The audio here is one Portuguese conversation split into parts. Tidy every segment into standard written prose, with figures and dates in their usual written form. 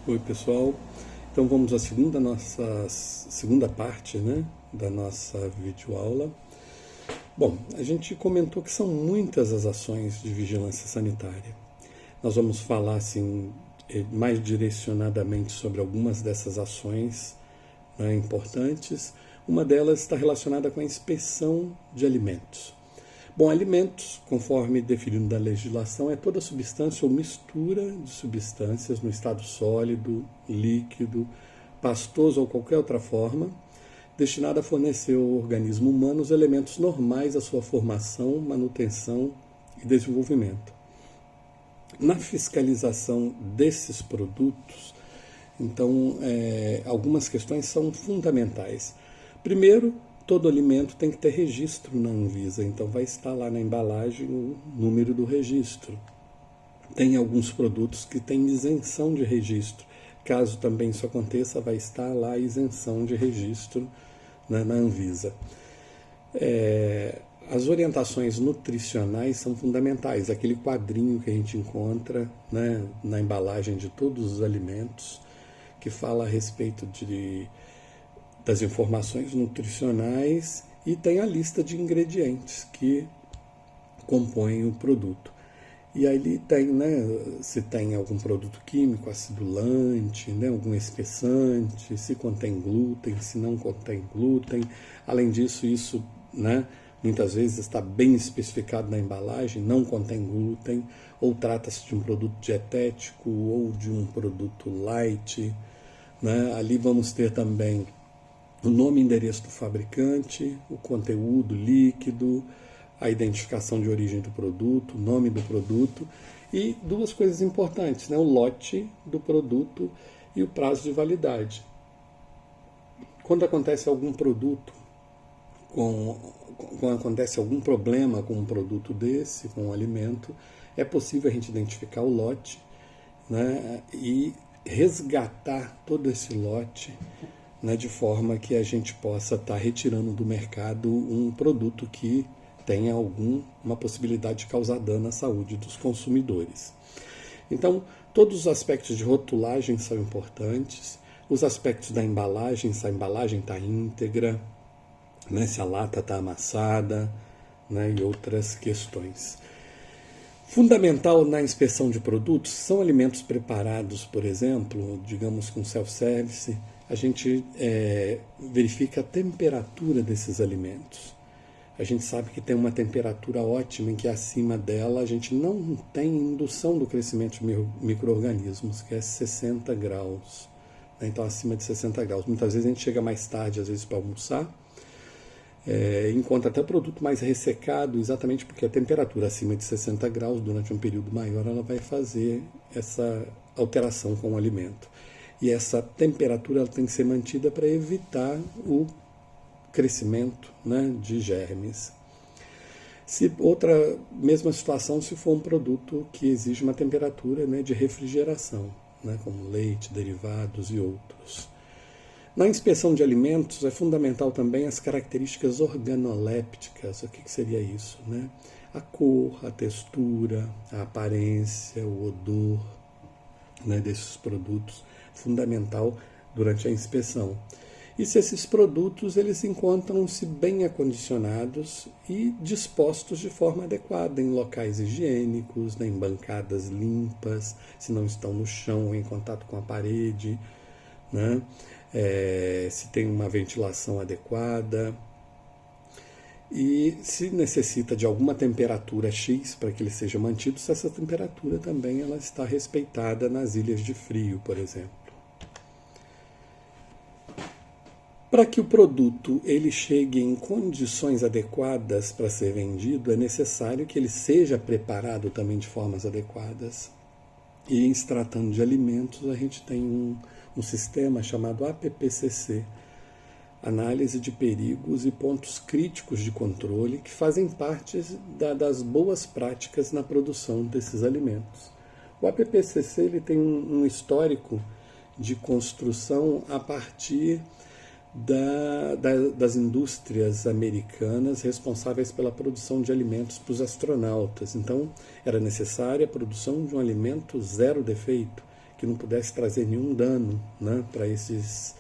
Oi, pessoal. Então vamos à segunda parte, né, da nossa videoaula. Bom, a gente comentou que são muitas as ações de vigilância sanitária. Nós vamos falar assim mais direcionadamente sobre algumas dessas ações, né, importantes. Uma delas está relacionada com a inspeção de alimentos. Bom, alimentos, conforme definido na legislação, é toda substância ou mistura de substâncias no estado sólido, líquido, pastoso ou qualquer outra forma, destinada a fornecer ao organismo humano os elementos normais à sua formação, manutenção e desenvolvimento. Na fiscalização desses produtos, então, algumas questões são fundamentais. Primeiro, todo alimento tem que ter registro na Anvisa, então vai estar lá na embalagem o número do registro. Tem alguns produtos que têm isenção de registro. Caso também isso aconteça, vai estar lá a isenção de registro, né, na Anvisa. As orientações nutricionais são fundamentais. Aquele quadrinho que a gente encontra, né, na embalagem de todos os alimentos, que fala a respeito das informações nutricionais e tem a lista de ingredientes que compõem o produto. E aí tem, né, se tem algum produto químico, acidulante, né, algum espessante, se contém glúten, se não contém glúten. Além disso, isso, né, muitas vezes está bem especificado na embalagem, não contém glúten, ou trata-se de um produto dietético ou de um produto light, né? Ali vamos ter também o nome e endereço do fabricante, o conteúdo líquido, a identificação de origem do produto, o nome do produto e duas coisas importantes, né? O lote do produto e o prazo de validade. Quando acontece algum produto, quando acontece algum problema com um produto desse, com um alimento, é possível a gente identificar o lote, né? E resgatar todo esse lote, né, de forma que a gente possa estar retirando do mercado um produto que tenha uma possibilidade de causar dano à saúde dos consumidores. Então, todos os aspectos de rotulagem são importantes, os aspectos da embalagem, se a embalagem está íntegra, né, se a lata está amassada, né, e outras questões. Fundamental na inspeção de produtos são alimentos preparados, por exemplo, digamos com self-service, a gente verifica a temperatura desses alimentos. A gente sabe que tem uma temperatura ótima em que acima dela a gente não tem indução do crescimento de micro-organismos, que é 60 graus. Então, acima de 60 graus. Muitas vezes a gente chega mais tarde, às vezes, para almoçar, encontra até produto mais ressecado, exatamente porque a temperatura acima de 60 graus, durante um período maior, ela vai fazer essa alteração com o alimento. E essa temperatura ela tem que ser mantida para evitar o crescimento, né, de germes. Outra mesma situação se for um produto que exige uma temperatura, né, de refrigeração, né, como leite, derivados e outros. Na inspeção de alimentos é fundamental também as características organolépticas. O que seria isso, né? A cor, a textura, a aparência, o odor, né, desses produtos, fundamental durante a inspeção. E se esses produtos eles encontram-se bem acondicionados e dispostos de forma adequada em locais higiênicos, né, em bancadas limpas, se não estão no chão ou em contato com a parede, né? Se tem uma ventilação adequada e se necessita de alguma temperatura X para que ele seja mantido, se essa temperatura também ela está respeitada nas ilhas de frio, por exemplo. Para que o produto ele chegue em condições adequadas para ser vendido, é necessário que ele seja preparado também de formas adequadas. E em se tratando de alimentos, a gente tem um sistema chamado APPCC, Análise de Perigos e Pontos Críticos de Controle, que fazem parte das boas práticas na produção desses alimentos. O APPCC ele tem um histórico de construção a partir das indústrias americanas responsáveis pela produção de alimentos para os astronautas. Então, era necessária a produção de um alimento zero defeito, que não pudesse trazer nenhum dano, né, para esses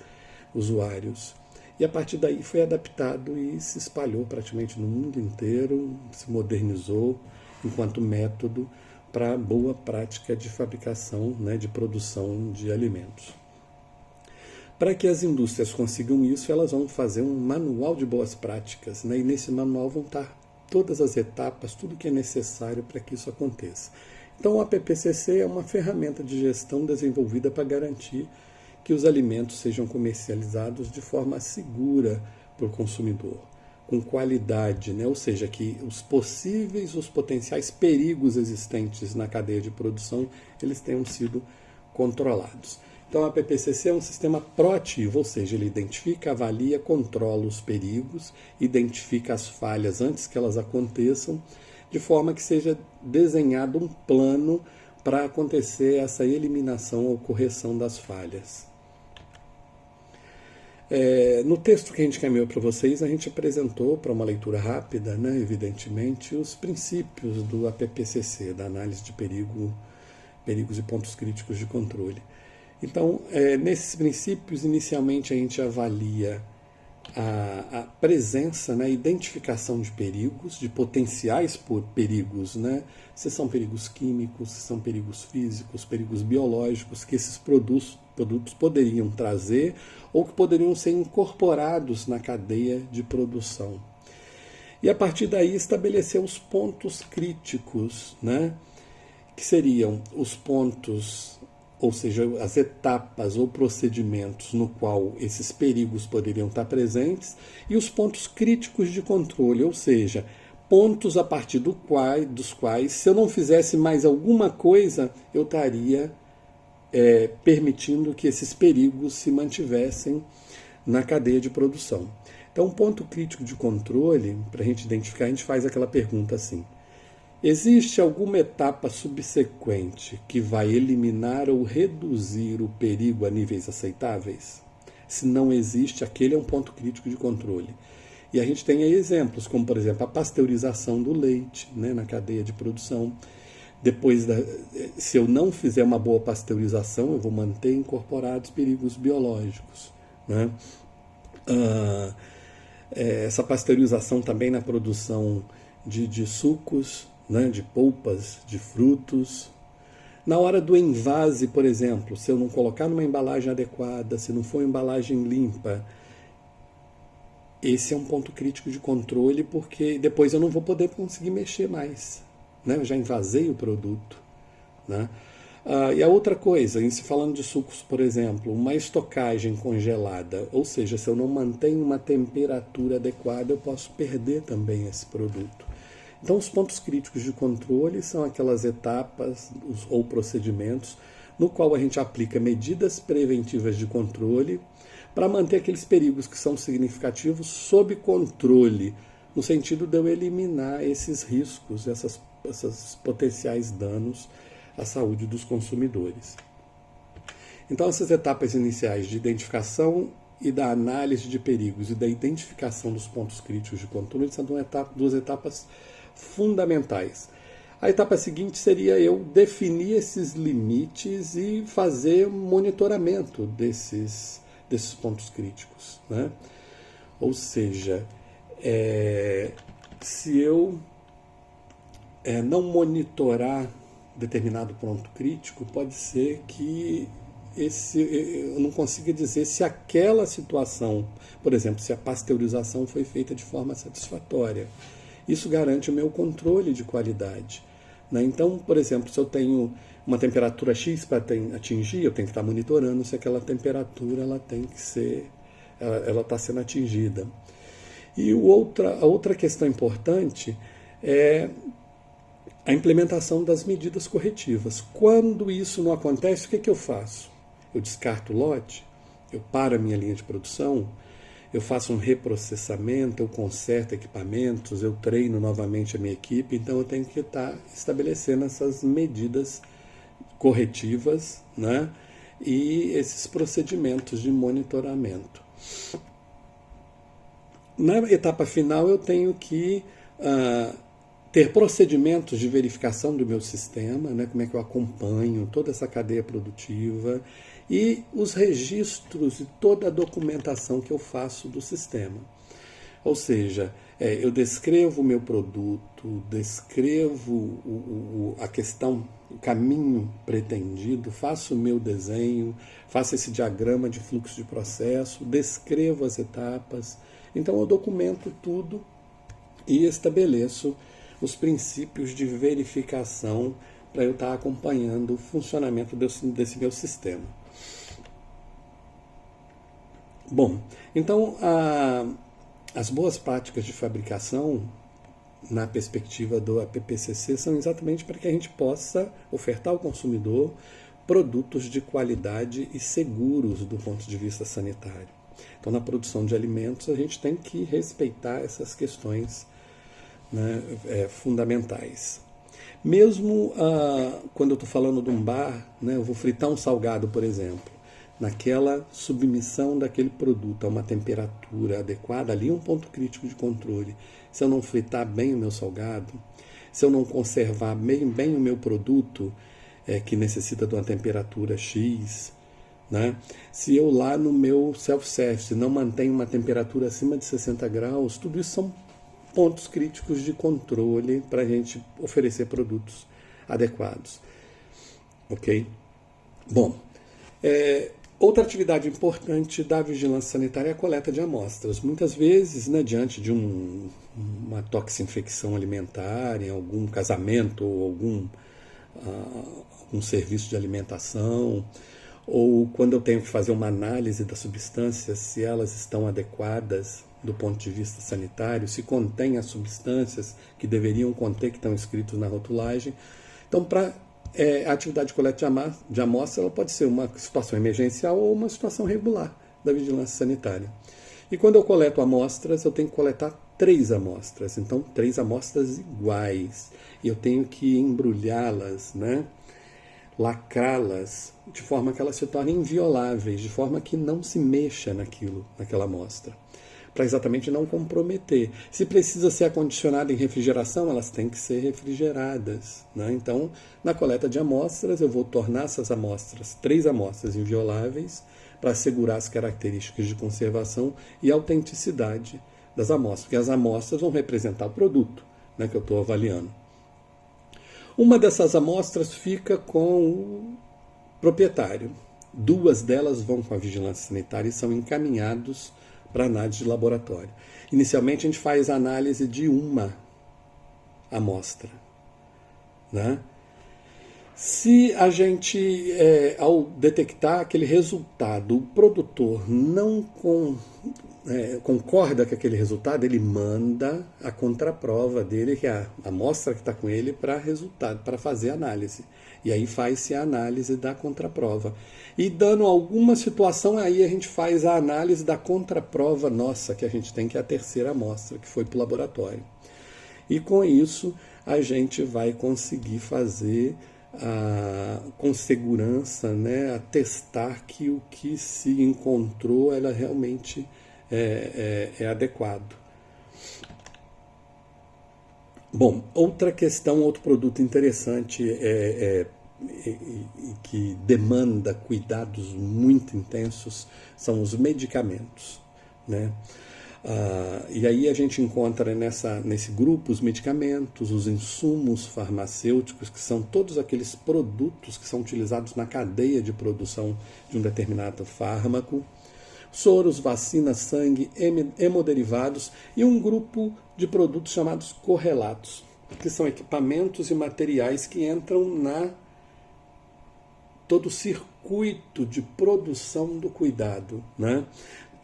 usuários. E a partir daí foi adaptado e se espalhou praticamente no mundo inteiro, se modernizou enquanto método para boa prática de fabricação, né, de produção de alimentos. Para que as indústrias consigam isso, elas vão fazer um manual de boas práticas, né, e nesse manual vão estar todas as etapas, tudo que é necessário para que isso aconteça. Então, o APPCC é uma ferramenta de gestão desenvolvida para garantir que os alimentos sejam comercializados de forma segura para o consumidor, com qualidade, né? Ou seja, que os potenciais perigos existentes na cadeia de produção, eles tenham sido controlados. Então, a APPCC é um sistema proativo, ou seja, ele identifica, avalia, controla os perigos, identifica as falhas antes que elas aconteçam, de forma que seja desenhado um plano para acontecer essa eliminação ou correção das falhas. No texto que a gente encaminhou para vocês, a gente apresentou, para uma leitura rápida, né, evidentemente, os princípios do APPCC, da análise de perigos e pontos críticos de controle. Então, nesses princípios, inicialmente a gente avalia a presença, né, a identificação de perigos, de potenciais perigos, né, se são perigos químicos, se são perigos físicos, perigos biológicos, que esses produtos poderiam trazer ou que poderiam ser incorporados na cadeia de produção. E a partir daí estabelecer os pontos críticos, né, que seriam os pontos, ou seja, as etapas ou procedimentos no qual esses perigos poderiam estar presentes, e os pontos críticos de controle, ou seja, pontos a partir dos quais, se eu não fizesse mais alguma coisa, eu estaria permitindo que esses perigos se mantivessem na cadeia de produção. Então, um ponto crítico de controle, para a gente identificar, a gente faz aquela pergunta assim: existe alguma etapa subsequente que vai eliminar ou reduzir o perigo a níveis aceitáveis? Se não existe, aquele é um ponto crítico de controle. E a gente tem aí exemplos, como, por exemplo, a pasteurização do leite, né, na cadeia de produção. Depois, se eu não fizer uma boa pasteurização, eu vou manter incorporados perigos biológicos, né? Essa pasteurização também na produção de sucos, né, de polpas, de frutos. Na hora do envase, por exemplo, se eu não colocar numa embalagem adequada, se não for uma embalagem limpa, esse é um ponto crítico de controle, porque depois eu não vou poder conseguir mexer mais, né? Eu já envasei o produto, né? E a outra coisa, se falando de sucos, por exemplo, uma estocagem congelada, ou seja, se eu não mantenho uma temperatura adequada, eu posso perder também esse produto. Então, os pontos críticos de controle são aquelas etapas ou procedimentos no qual a gente aplica medidas preventivas de controle para manter aqueles perigos que são significativos sob controle, no sentido de eu eliminar esses riscos, esses potenciais danos à saúde dos consumidores. Então, essas etapas iniciais de identificação e da análise de perigos e da identificação dos pontos críticos de controle são duas etapas fundamentais. A etapa seguinte seria eu definir esses limites e fazer monitoramento desses pontos críticos, né? Ou seja, se eu não monitorar determinado ponto crítico, pode ser que eu não consiga dizer se aquela situação, por exemplo, se a pasteurização foi feita de forma satisfatória. Isso garante o meu controle de qualidade, né? Então, por exemplo, se eu tenho uma temperatura X para atingir, eu tenho que estar monitorando se aquela temperatura ela está sendo atingida. E a outra questão importante é a implementação das medidas corretivas. Quando isso não acontece, o que eu faço? Eu descarto o lote, eu paro a minha linha de produção, eu faço um reprocessamento, eu conserto equipamentos, eu treino novamente a minha equipe, então eu tenho que estar estabelecendo essas medidas corretivas, né, e esses procedimentos de monitoramento. Na etapa final eu tenho que ter procedimentos de verificação do meu sistema, né, como é que eu acompanho toda essa cadeia produtiva e os registros e toda a documentação que eu faço do sistema. Ou seja, eu descrevo o meu produto, descrevo a questão, o caminho pretendido, faço o meu desenho, faço esse diagrama de fluxo de processo, descrevo as etapas. Então eu documento tudo e estabeleço os princípios de verificação para eu estar acompanhando o funcionamento desse meu sistema. Bom, então as boas práticas de fabricação, na perspectiva do APPCC, são exatamente para que a gente possa ofertar ao consumidor produtos de qualidade e seguros do ponto de vista sanitário. Então, na produção de alimentos, a gente tem que respeitar essas questões, né, fundamentais. Mesmo quando eu estou falando de um bar, né, eu vou fritar um salgado, por exemplo, naquela submissão daquele produto a uma temperatura adequada, ali é um ponto crítico de controle. Se eu não fritar bem o meu salgado, se eu não conservar bem o meu produto, que necessita de uma temperatura X, né? Se eu lá no meu self-service não mantenho uma temperatura acima de 60 graus, tudo isso são pontos críticos de controle para a gente oferecer produtos adequados. Ok? Bom, outra atividade importante da vigilância sanitária é a coleta de amostras. Muitas vezes, né, diante de uma toxinfecção alimentar, em algum casamento ou algum serviço de alimentação, ou quando eu tenho que fazer uma análise das substâncias, se elas estão adequadas do ponto de vista sanitário, se contém as substâncias que deveriam conter, que estão escritas na rotulagem. Então, a atividade de coleta de amostra ela pode ser uma situação emergencial ou uma situação regular da vigilância sanitária. E quando eu coleto amostras, eu tenho que coletar 3 amostras. Então, 3 amostras iguais. E eu tenho que embrulhá-las, né? Lacrá-las, de forma que elas se tornem invioláveis, de forma que não se mexa naquela amostra, para exatamente não comprometer. Se precisa ser acondicionada em refrigeração, elas têm que ser refrigeradas, né? Então, na coleta de amostras, eu vou tornar essas amostras, 3 amostras invioláveis, para assegurar as características de conservação e autenticidade das amostras, porque as amostras vão representar o produto, né, que eu estou avaliando. Uma dessas amostras fica com o proprietário. 2 delas vão com a vigilância sanitária e são encaminhados para análise de laboratório. Inicialmente a gente faz a análise de uma amostra, né? Se a gente, ao detectar aquele resultado, o produtor não concorda com aquele resultado, ele manda a contraprova dele, que é a amostra que está com ele, para fazer a análise. E aí faz-se a análise da contraprova. E dando alguma situação, aí a gente faz a análise da contraprova nossa, que a gente tem, que é a terceira amostra, que foi para o laboratório. E com isso, a gente vai conseguir fazer com segurança, né, atestar que o que se encontrou ela realmente é adequado. Bom, outra questão, outro produto interessante que demanda cuidados muito intensos são os medicamentos, né? E aí a gente encontra nesse grupo os medicamentos, os insumos farmacêuticos, que são todos aqueles produtos que são utilizados na cadeia de produção de um determinado fármaco, soros, vacinas, sangue, hemoderivados e um grupo de produtos chamados correlatos, que são equipamentos e materiais que entram todo o circuito de produção do cuidado, né?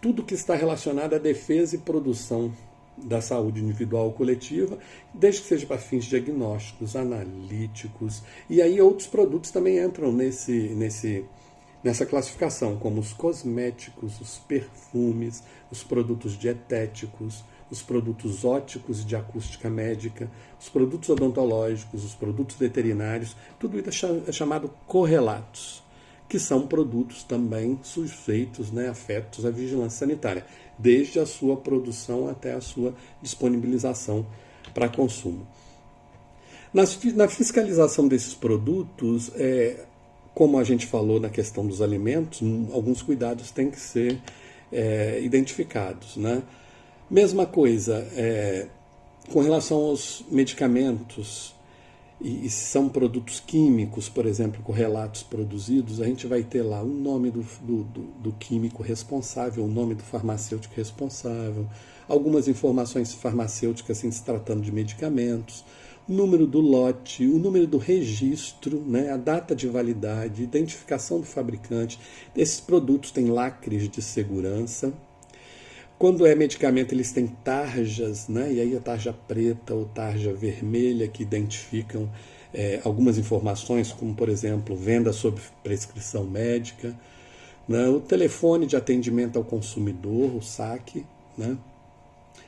Tudo que está relacionado à defesa e produção da saúde individual ou coletiva, desde que seja para fins diagnósticos, analíticos, e aí outros produtos também entram nessa classificação, como os cosméticos, os perfumes, os produtos dietéticos, os produtos óticos e de acústica médica, os produtos odontológicos, os produtos veterinários, tudo isso é chamado correlatos, que são produtos também sujeitos, né, afetos à vigilância sanitária, desde a sua produção até a sua disponibilização para consumo. Na fiscalização desses produtos, como a gente falou na questão dos alimentos, alguns cuidados têm que ser identificados, né? Mesma coisa com relação aos medicamentos, e se são produtos químicos, por exemplo, com relatos produzidos, a gente vai ter lá o nome do químico responsável, o nome do farmacêutico responsável, algumas informações farmacêuticas se tratando de medicamentos, o número do lote, o número do registro, né, a data de validade, identificação do fabricante. Esses produtos têm lacres de segurança. Quando é medicamento, eles têm tarjas, né, e aí a tarja preta ou tarja vermelha que identificam algumas informações, como, por exemplo, venda sob prescrição médica, né, o telefone de atendimento ao consumidor, o SAC, né,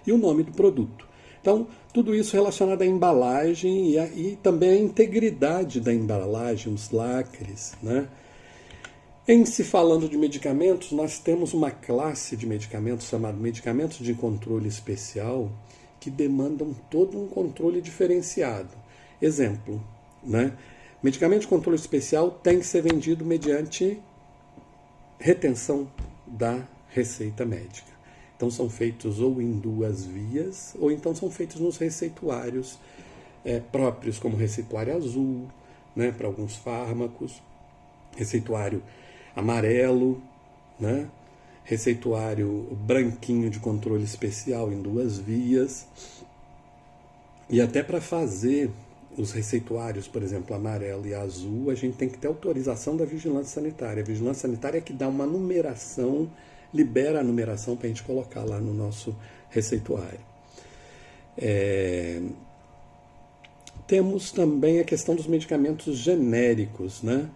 e o nome do produto. Então, tudo isso relacionado à embalagem e também à integridade da embalagem, os lacres, né? Em se falando de medicamentos, nós temos uma classe de medicamentos chamada medicamentos de controle especial que demandam todo um controle diferenciado. Exemplo, né? Medicamento de controle especial tem que ser vendido mediante retenção da receita médica. Então são feitos ou em duas vias, ou então são feitos nos receituários próprios, como receituário azul, né, para alguns fármacos, receituário amarelo, né, receituário branquinho de controle especial em duas vias. E até para fazer os receituários, por exemplo, amarelo e azul, a gente tem que ter autorização da vigilância sanitária. A vigilância sanitária é que dá uma numeração, libera a numeração para a gente colocar lá no nosso receituário. Temos também a questão dos medicamentos genéricos, né?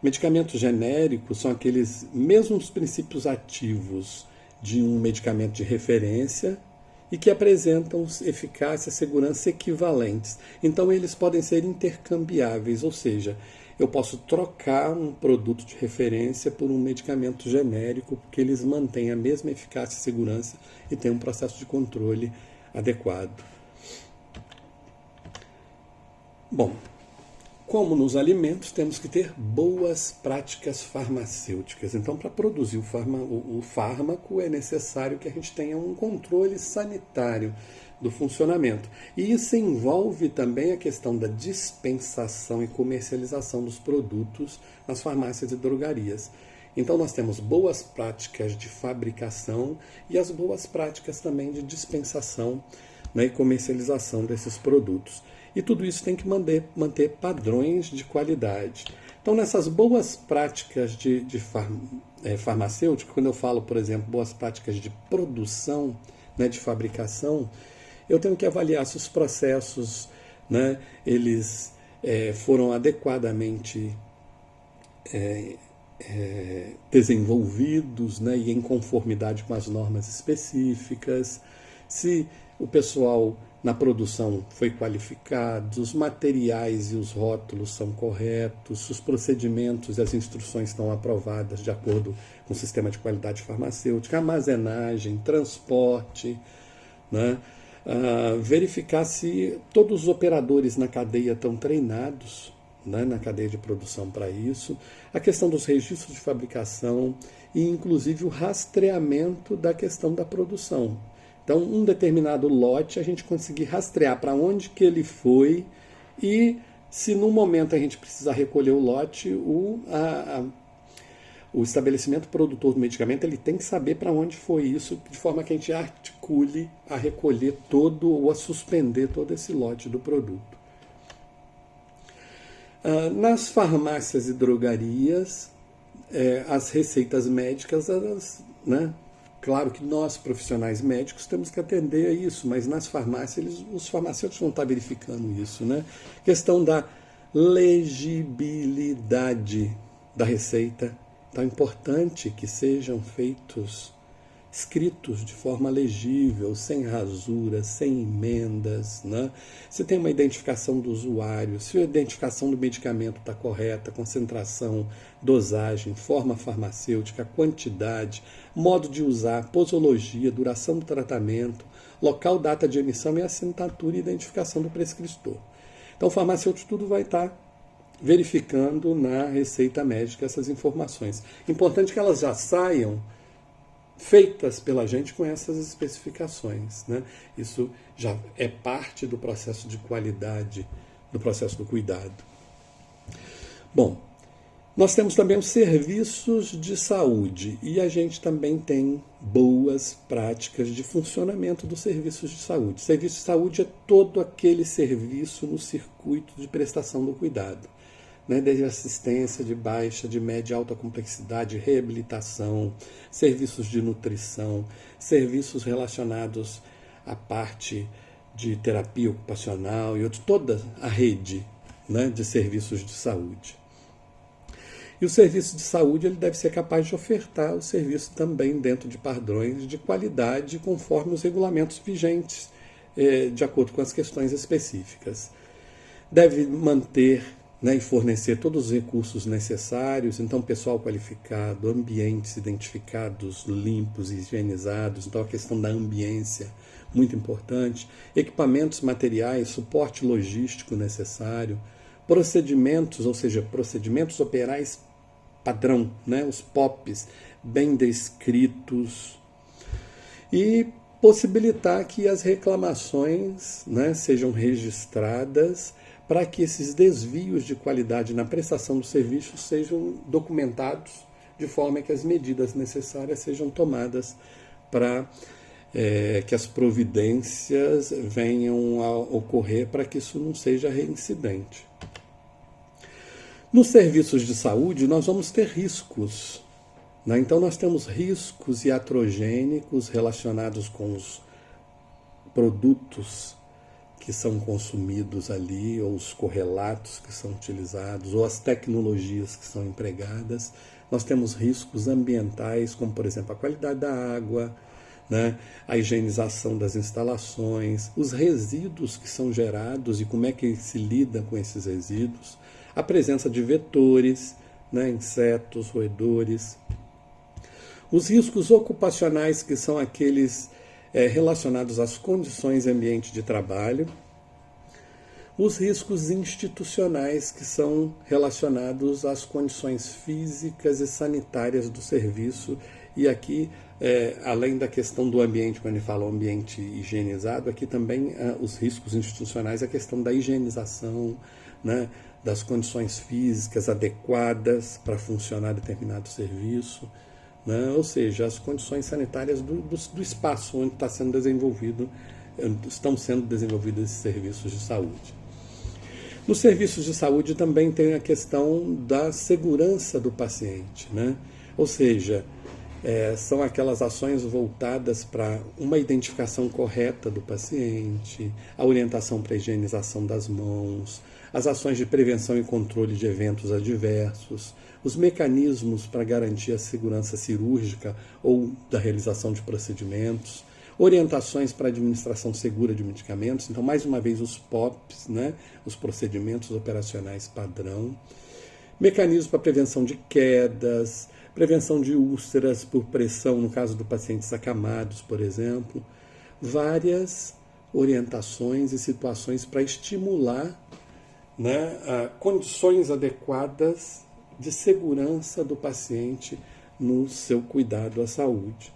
Medicamentos genéricos são aqueles mesmos princípios ativos de um medicamento de referência e que apresentam eficácia e segurança equivalentes. Então, eles podem ser intercambiáveis, ou seja, eu posso trocar um produto de referência por um medicamento genérico, porque eles mantêm a mesma eficácia e segurança e têm um processo de controle adequado. Bom, como nos alimentos, temos que ter boas práticas farmacêuticas. Então, para produzir o fármaco, é necessário que a gente tenha um controle sanitário do funcionamento. E isso envolve também a questão da dispensação e comercialização dos produtos nas farmácias e drogarias. Então, nós temos boas práticas de fabricação e as boas práticas também de dispensação, né, e comercialização desses produtos. E tudo isso tem que manter padrões de qualidade. Então, nessas boas práticas farmacêuticas, quando eu falo, por exemplo, boas práticas de produção, né, de fabricação, eu tenho que avaliar se os processos, né, eles foram adequadamente desenvolvidos, né, e em conformidade com as normas específicas, se o pessoal na produção foi qualificado, os materiais e os rótulos são corretos, os procedimentos e as instruções estão aprovadas de acordo com o sistema de qualidade farmacêutica, armazenagem, transporte, né? Verificar se todos os operadores na cadeia estão treinados, né, na cadeia de produção para isso, a questão dos registros de fabricação e inclusive o rastreamento da questão da produção. Então, um determinado lote, a gente conseguir rastrear para onde que ele foi e, se no momento a gente precisar recolher o lote, o estabelecimento produtor do medicamento ele tem que saber para onde foi isso, de forma que a gente articule a recolher todo ou a suspender todo esse lote do produto. Nas farmácias e drogarias, as receitas médicas, elas, né? Claro que nós, profissionais médicos, temos que atender a isso, mas nas farmácias, os farmacêuticos não estão verificando isso, né? Questão da legibilidade da receita. Então é importante que sejam feitos, escritos de forma legível, sem rasuras, sem emendas, né? Se tem uma identificação do usuário, se a identificação do medicamento está correta, concentração, dosagem, forma farmacêutica, quantidade, modo de usar, posologia, duração do tratamento, local, data de emissão e assinatura e identificação do prescritor. Então o farmacêutico tudo vai estar verificando na receita médica essas informações. Importante que elas já saiam feitas pela gente com essas especificações, né? Isso já é parte do processo de qualidade, do processo do cuidado. Bom, nós temos também os serviços de saúde e a gente também tem boas práticas de funcionamento dos serviços de saúde. Serviço de saúde é todo aquele serviço no circuito de prestação do cuidado, né, desde assistência de baixa, de média e alta complexidade, reabilitação, serviços de nutrição, serviços relacionados à parte de terapia ocupacional e toda a rede, né, de serviços de saúde. E o serviço de saúde ele deve ser capaz de ofertar o serviço também dentro de padrões de qualidade conforme os regulamentos vigentes, de acordo com as questões específicas. Deve manter, né, e fornecer todos os recursos necessários, então pessoal qualificado, ambientes identificados, limpos, higienizados, então a questão da ambiência, muito importante, equipamentos materiais, suporte logístico necessário, procedimentos, ou seja, procedimentos operais padrão, né, os POPs, bem descritos, e possibilitar que as reclamações, né, sejam registradas para que esses desvios de qualidade na prestação do serviço sejam documentados de forma que as medidas necessárias sejam tomadas para que as providências venham a ocorrer para que isso não seja reincidente. Nos serviços de saúde, nós vamos ter riscos, né? Então, nós temos riscos iatrogênicos relacionados com os produtos que são consumidos ali, ou os correlatos que são utilizados, ou as tecnologias que são empregadas. Nós temos riscos ambientais, como, por exemplo, a qualidade da água, né? A higienização das instalações, os resíduos que são gerados e como é que se lida com esses resíduos, a presença de vetores, né, insetos, roedores. Os riscos ocupacionais, que são aqueles relacionados às condições e ambiente de trabalho. Os riscos institucionais, que são relacionados às condições físicas e sanitárias do serviço. E aqui, além da questão do ambiente, quando ele fala ambiente higienizado, aqui também os riscos institucionais, a questão da higienização, né, das condições físicas adequadas para funcionar determinado serviço, né, ou seja, as condições sanitárias do espaço onde estão sendo desenvolvidos esses serviços de saúde. Nos serviços de saúde também tem a questão da segurança do paciente, né? Ou seja, são aquelas ações voltadas para uma identificação correta do paciente, a orientação para a higienização das mãos, as ações de prevenção e controle de eventos adversos, os mecanismos para garantir a segurança cirúrgica ou da realização de procedimentos, orientações para a administração segura de medicamentos, então, mais uma vez, os POPs, né, os procedimentos operacionais padrão, mecanismos para prevenção de quedas, prevenção de úlceras por pressão, no caso de pacientes acamados, por exemplo, várias orientações e situações para estimular, né, condições adequadas de segurança do paciente no seu cuidado à saúde.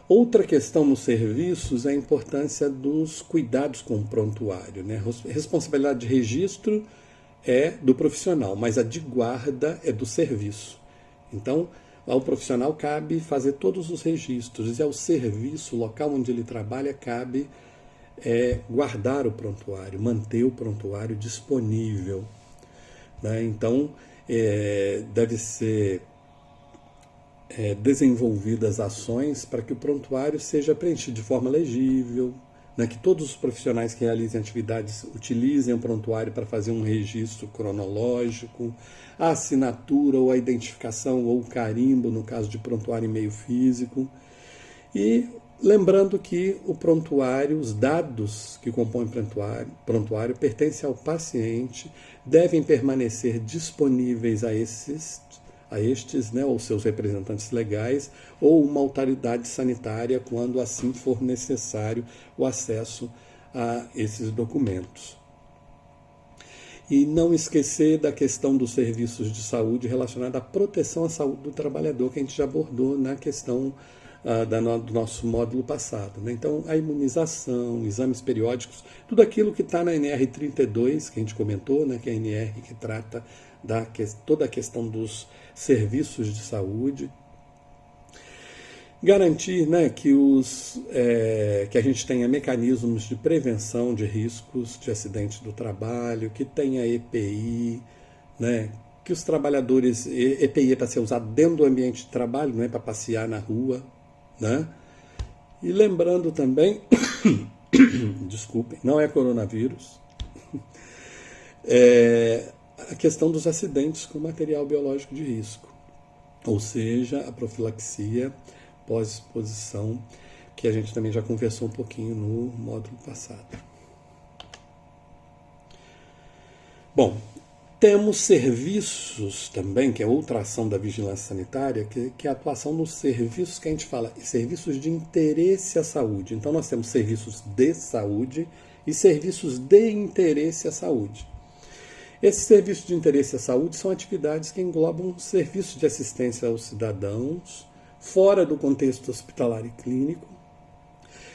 Outra questão nos serviços é a importância dos cuidados com o prontuário, né? A responsabilidade de registro é do profissional, mas a de guarda é do serviço. Então, ao profissional cabe fazer todos os registros e ao serviço, local onde ele trabalha, cabe guardar o prontuário, manter o prontuário disponível, né? Então, deve ser desenvolvidas ações para que o prontuário seja preenchido de forma legível, né? Que todos os profissionais que realizem atividades utilizem o prontuário para fazer um registro cronológico, a assinatura ou a identificação ou o carimbo, no caso de prontuário em meio físico. E lembrando que o prontuário, os dados que compõem o prontuário pertencem ao paciente, devem permanecer disponíveis a estes, né, ou seus representantes legais, ou uma autoridade sanitária, quando assim for necessário o acesso a esses documentos. E não esquecer da questão dos serviços de saúde relacionada à proteção à saúde do trabalhador, que a gente já abordou na questão do nosso módulo passado, né? Então, a imunização, exames periódicos, tudo aquilo que está na NR32, que a gente comentou, né? Que é a NR que trata toda a questão dos serviços de saúde. Garantir, né, que a gente tenha mecanismos de prevenção de riscos de acidentes do trabalho, que tenha EPI, né, que os trabalhadores... EPI é para ser usado dentro do ambiente de trabalho, não é para passear na rua, né? E lembrando também, desculpem, não é coronavírus, a questão dos acidentes com material biológico de risco, ou seja, a profilaxia pós-exposição, que a gente também já conversou um pouquinho no módulo passado. Bom, temos serviços também, que é outra ação da vigilância sanitária, que é a atuação nos serviços que a gente fala, serviços de interesse à saúde. Então nós temos serviços de saúde e serviços de interesse à saúde. Esses serviços de interesse à saúde são atividades que englobam serviços de assistência aos cidadãos, fora do contexto hospitalar e clínico,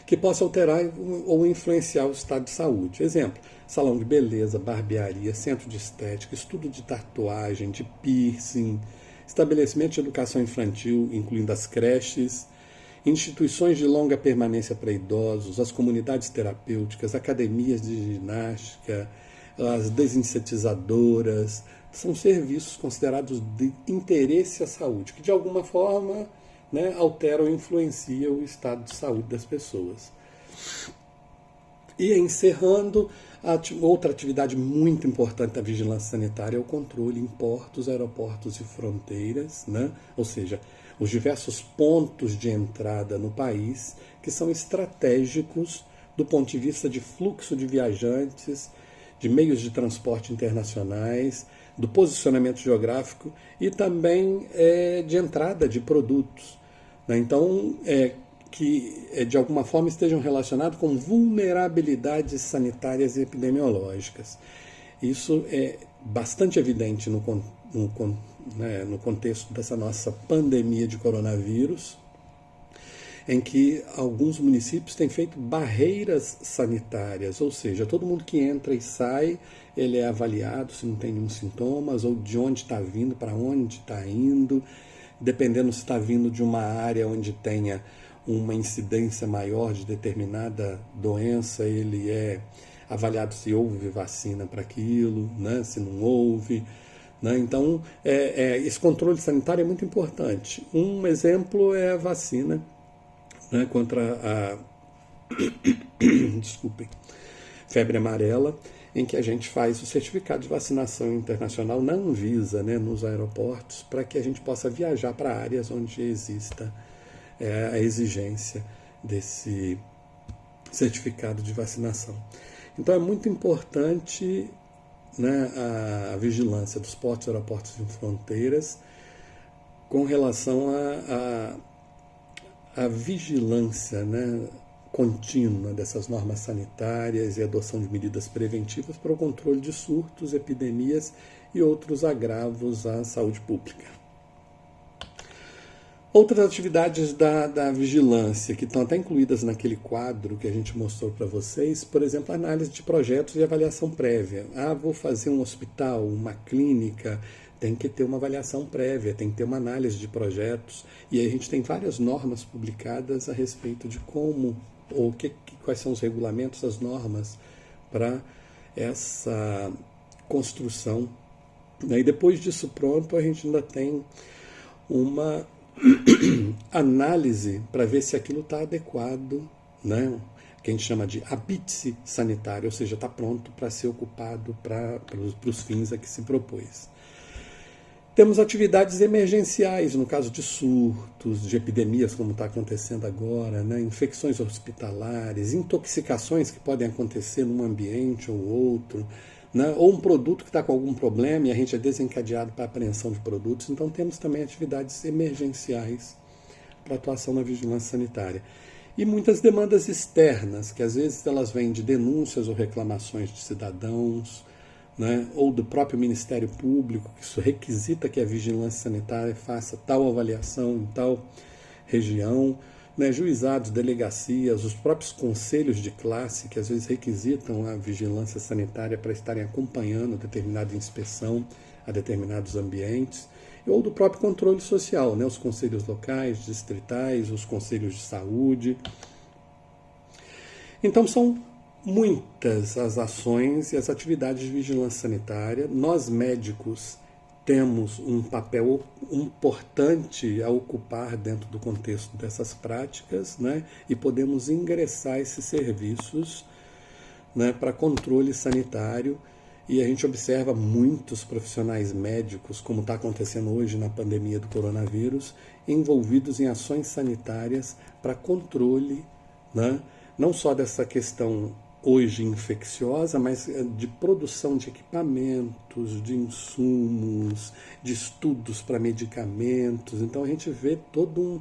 que possa alterar ou influenciar o estado de saúde. Exemplo, salão de beleza, barbearia, centro de estética, estudo de tatuagem, de piercing, estabelecimento de educação infantil, incluindo as creches, instituições de longa permanência para idosos, as comunidades terapêuticas, academias de ginástica, as desinsetizadoras, são serviços considerados de interesse à saúde, que de alguma forma, né, alteram ou influenciam o estado de saúde das pessoas. E encerrando, outra atividade muito importante da vigilância sanitária é o controle em portos, aeroportos e fronteiras, né? Ou seja, os diversos pontos de entrada no país que são estratégicos do ponto de vista de fluxo de viajantes, de meios de transporte internacionais, do posicionamento geográfico e também de entrada de produtos, né? Então, que de alguma forma estejam relacionados com vulnerabilidades sanitárias e epidemiológicas. Isso é bastante evidente no contexto dessa nossa pandemia de coronavírus, em que alguns municípios têm feito barreiras sanitárias, ou seja, todo mundo que entra e sai, ele é avaliado se não tem nenhum sintomas, ou de onde está vindo, para onde está indo, dependendo se está vindo de uma área onde tenha uma incidência maior de determinada doença, ele é avaliado se houve vacina para aquilo, né, se não houve, né? Então, esse controle sanitário é muito importante. Um exemplo é a vacina, né, contra a desculpem, febre amarela, em que a gente faz o certificado de vacinação internacional na Anvisa, né, nos aeroportos, para que a gente possa viajar para áreas onde exista a exigência desse certificado de vacinação. Então é muito importante, né, a vigilância dos portos, aeroportos e fronteiras com relação à vigilância, né, contínua dessas normas sanitárias e adoção de medidas preventivas para o controle de surtos, epidemias e outros agravos à saúde pública. Outras atividades da vigilância, que estão até incluídas naquele quadro que a gente mostrou para vocês, por exemplo, análise de projetos e avaliação prévia. Vou fazer um hospital, uma clínica, tem que ter uma avaliação prévia, tem que ter uma análise de projetos, e aí a gente tem várias normas publicadas a respeito de como, ou quais são os regulamentos, as normas para essa construção. E depois disso pronto, a gente ainda tem uma análise para ver se aquilo está adequado, né? Que a gente chama de habite sanitário, ou seja, está pronto para ser ocupado para os fins a que se propôs. Temos atividades emergenciais, no caso de surtos, de epidemias, como está acontecendo agora, né? Infecções hospitalares, intoxicações que podem acontecer num ambiente ou outro, né? Ou um produto que está com algum problema e a gente é desencadeado para apreensão de produtos. Então temos também atividades emergenciais para atuação na vigilância sanitária. E muitas demandas externas, que às vezes elas vêm de denúncias ou reclamações de cidadãos, né, ou do próprio Ministério Público, que isso requisita que a vigilância sanitária faça tal avaliação em tal região, né, juizados, delegacias, os próprios conselhos de classe, que às vezes requisitam a vigilância sanitária para estarem acompanhando determinada inspeção a determinados ambientes, ou do próprio controle social, né, os conselhos locais, distritais, os conselhos de saúde. Então são muitas as ações e as atividades de vigilância sanitária. Nós médicos temos um papel importante a ocupar dentro do contexto dessas práticas, né? E podemos ingressar esses serviços, né, para controle sanitário. E a gente observa muitos profissionais médicos, como está acontecendo hoje na pandemia do coronavírus, envolvidos em ações sanitárias para controle, né, não só dessa questão hoje infecciosa, mas de produção de equipamentos, de insumos, de estudos para medicamentos. Então a gente vê toda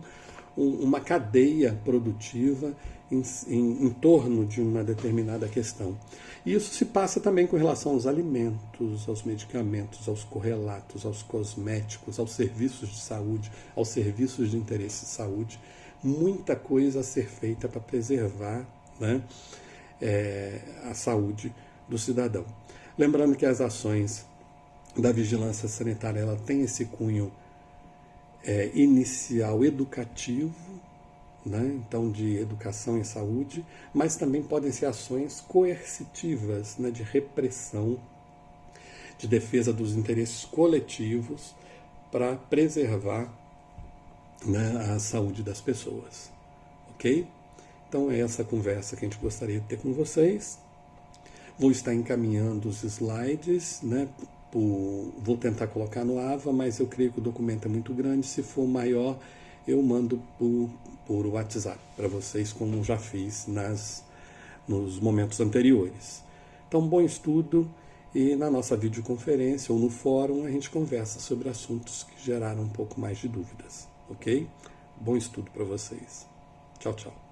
uma cadeia produtiva em torno de uma determinada questão. E isso se passa também com relação aos alimentos, aos medicamentos, aos correlatos, aos cosméticos, aos serviços de saúde, aos serviços de interesse de saúde. Muita coisa a ser feita para preservar, né, a saúde do cidadão. Lembrando que as ações da vigilância sanitária ela tem esse cunho inicial educativo, né? Então de educação em saúde, mas também podem ser ações coercitivas, né? De repressão, de defesa dos interesses coletivos para preservar, né, a saúde das pessoas. Ok? Então é essa conversa que a gente gostaria de ter com vocês. Vou estar encaminhando os slides, né? Vou tentar colocar no AVA, mas eu creio que o documento é muito grande. Se for maior, eu mando por WhatsApp para vocês, como já fiz nos momentos anteriores. Então, bom estudo, e na nossa videoconferência ou no fórum a gente conversa sobre assuntos que geraram um pouco mais de dúvidas, ok? Bom estudo para vocês. Tchau, tchau.